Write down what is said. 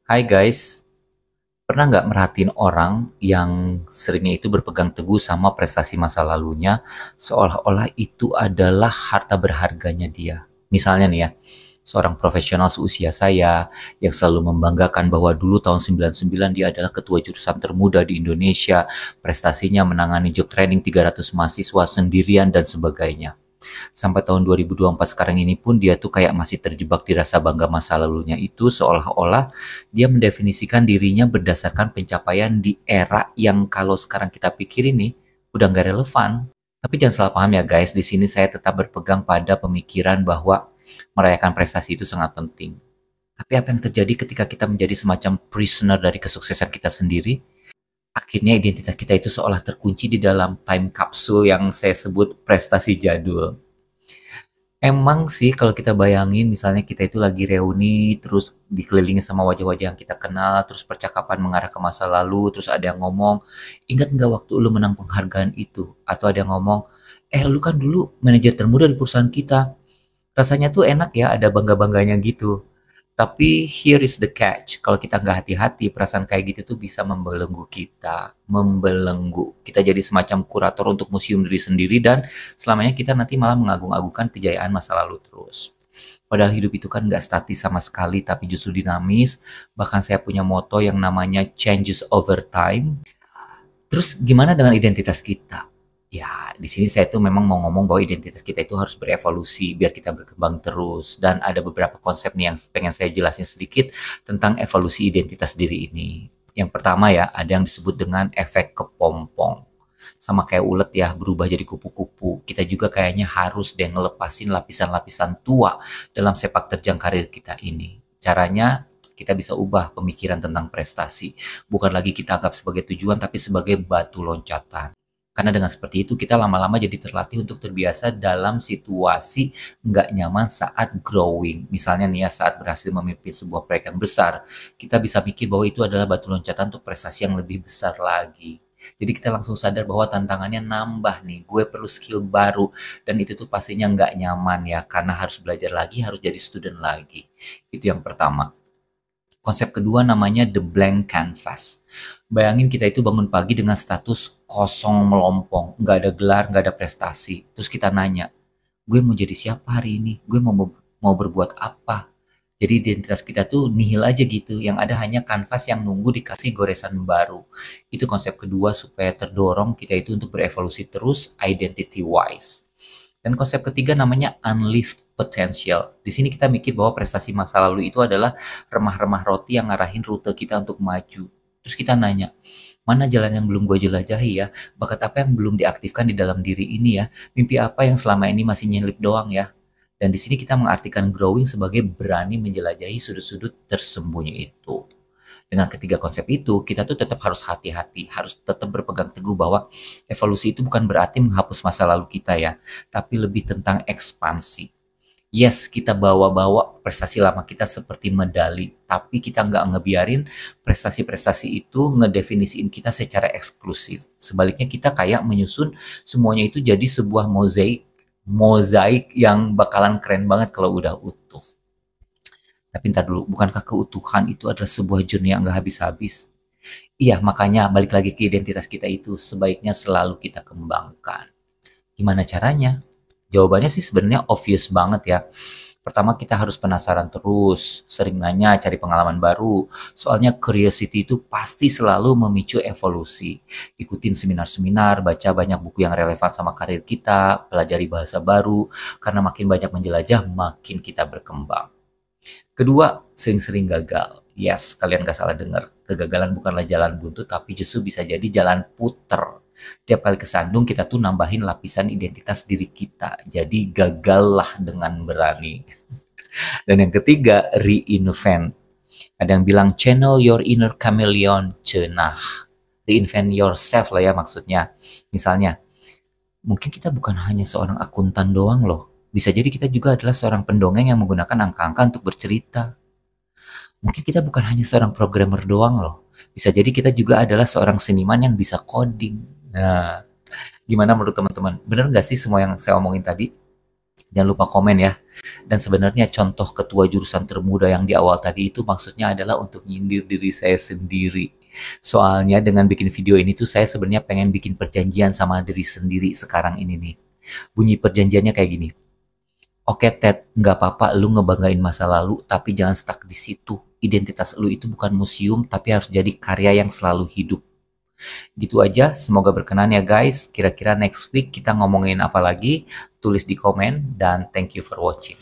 Hai guys, pernah nggak merhatiin orang yang seringnya itu berpegang teguh sama prestasi masa lalunya, seolah-olah itu adalah harta berharganya dia? Misalnya nih ya, seorang profesional seusia saya yang selalu membanggakan bahwa dulu tahun 99 dia adalah ketua jurusan termuda di Indonesia, prestasinya menangani job training 300 mahasiswa sendirian dan sebagainya. Sampai tahun 2024 sekarang ini pun dia tuh kayak masih terjebak di rasa bangga masa lalunya itu, seolah-olah dia mendefinisikan dirinya berdasarkan pencapaian di era yang kalau sekarang kita pikir ini udah nggak relevan. Tapi jangan salah paham ya guys, di sini saya tetap berpegang pada pemikiran bahwa merayakan prestasi itu sangat penting. Tapi apa yang terjadi ketika kita menjadi semacam prisoner dari kesuksesan kita sendiri? Akhirnya identitas kita itu seolah terkunci di dalam time capsule yang saya sebut prestasi jadul. Emang sih kalau kita bayangin misalnya kita itu lagi reuni, terus dikelilingi sama wajah-wajah yang kita kenal, terus percakapan mengarah ke masa lalu, terus ada yang ngomong, ingat nggak waktu lu menang penghargaan itu? Atau ada yang ngomong, lu kan dulu manajer termuda di perusahaan kita. Rasanya tuh enak ya, ada bangga-bangganya gitu. Tapi here is the catch, kalau kita nggak hati-hati, perasaan kayak gitu tuh bisa membelenggu kita, membelenggu. Kita jadi semacam kurator untuk museum diri sendiri dan selamanya kita nanti malah mengagung-agungkan kejayaan masa lalu terus. Padahal hidup itu kan nggak statis sama sekali, tapi justru dinamis. Bahkan saya punya moto yang namanya changes over time. Terus gimana dengan identitas kita? Ya, di sini saya tuh memang mau ngomong bahwa identitas kita itu harus berevolusi biar kita berkembang terus. Dan ada beberapa konsep nih yang pengen saya jelasin sedikit tentang evolusi identitas diri ini. Yang pertama ya, ada yang disebut dengan efek kepompong. Sama kayak ulet ya, berubah jadi kupu-kupu. Kita juga kayaknya harus deh ngelepasin lapisan-lapisan tua dalam sepak terjang karir kita ini. Caranya kita bisa ubah pemikiran tentang prestasi. Bukan lagi kita anggap sebagai tujuan, tapi sebagai batu loncatan. Karena dengan seperti itu kita lama-lama jadi terlatih untuk terbiasa dalam situasi nggak nyaman saat growing. Misalnya nih ya, saat berhasil memimpin sebuah proyek yang besar, kita bisa mikir bahwa itu adalah batu loncatan untuk prestasi yang lebih besar lagi. Jadi kita langsung sadar bahwa tantangannya nambah nih, gue perlu skill baru, dan itu tuh pastinya nggak nyaman ya, karena harus belajar lagi, harus jadi student lagi. Itu yang pertama. Konsep kedua namanya the blank canvas. Bayangin kita itu bangun pagi dengan status kosong melompong, nggak ada gelar, nggak ada prestasi. Terus kita nanya, gue mau jadi siapa hari ini? Gue mau berbuat apa? Jadi identitas kita tuh nihil aja gitu, yang ada hanya kanvas yang nunggu dikasih goresan baru. Itu konsep kedua supaya terdorong kita itu untuk berevolusi terus identity wise. Dan konsep ketiga namanya unleashed potential. Di sini kita mikir bahwa prestasi masa lalu itu adalah remah-remah roti yang ngarahin rute kita untuk maju. Terus kita nanya, mana jalan yang belum gue jelajahi ya? Bakat apa yang belum diaktifkan di dalam diri ini ya? Mimpi apa yang selama ini masih nyelip doang ya? Dan di sini kita mengartikan growing sebagai berani menjelajahi sudut-sudut tersembunyi itu. Dengan ketiga konsep itu, kita tuh tetap harus hati-hati, harus tetap berpegang teguh bahwa evolusi itu bukan berarti menghapus masa lalu kita ya, tapi lebih tentang ekspansi. Yes, kita bawa-bawa prestasi lama kita seperti medali, tapi kita nggak ngebiarin prestasi-prestasi itu ngedefinisiin kita secara eksklusif. Sebaliknya kita kayak menyusun semuanya itu jadi sebuah mozaik yang bakalan keren banget kalau udah utuh. Tapi ntar dulu, bukankah keutuhan itu adalah sebuah journey yang nggak habis-habis? Iya, makanya balik lagi ke identitas kita itu sebaiknya selalu kita kembangkan. Gimana caranya? Jawabannya sih sebenarnya obvious banget ya. Pertama kita harus penasaran terus, sering nanya, cari pengalaman baru. Soalnya curiosity itu pasti selalu memicu evolusi. Ikutin seminar-seminar, baca banyak buku yang relevan sama karir kita, pelajari bahasa baru, karena makin banyak menjelajah, makin kita berkembang. Kedua, sering-sering gagal. Yes, kalian gak salah dengar. Kegagalan bukanlah jalan buntu, tapi justru bisa jadi jalan puter. Tiap kali kesandung, kita tuh nambahin lapisan identitas diri kita. Jadi gagallah dengan berani. Dan yang ketiga, reinvent. Ada yang bilang channel your inner chameleon, cenah. Reinvent yourself lah ya maksudnya. Misalnya, mungkin kita bukan hanya seorang akuntan doang loh. Bisa jadi kita juga adalah seorang pendongeng yang menggunakan angka-angka untuk bercerita. Mungkin kita bukan hanya seorang programmer doang loh. Bisa jadi kita juga adalah seorang seniman yang bisa coding. Nah, gimana menurut teman-teman? Bener nggak sih semua yang saya omongin tadi? Jangan lupa komen ya. Dan sebenarnya contoh ketua jurusan termuda yang di awal tadi itu maksudnya adalah untuk nyindir diri saya sendiri. Soalnya dengan bikin video ini tuh saya sebenarnya pengen bikin perjanjian sama diri sendiri sekarang ini nih. Bunyi perjanjiannya kayak gini. Oke Ted, nggak apa-apa lu ngebanggain masa lalu, tapi jangan stuck di situ. Identitas lu itu bukan museum, tapi harus jadi karya yang selalu hidup. Gitu aja, semoga berkenan ya guys. Kira-kira next week kita ngomongin apa lagi? Tulis di komen dan thank you for watching.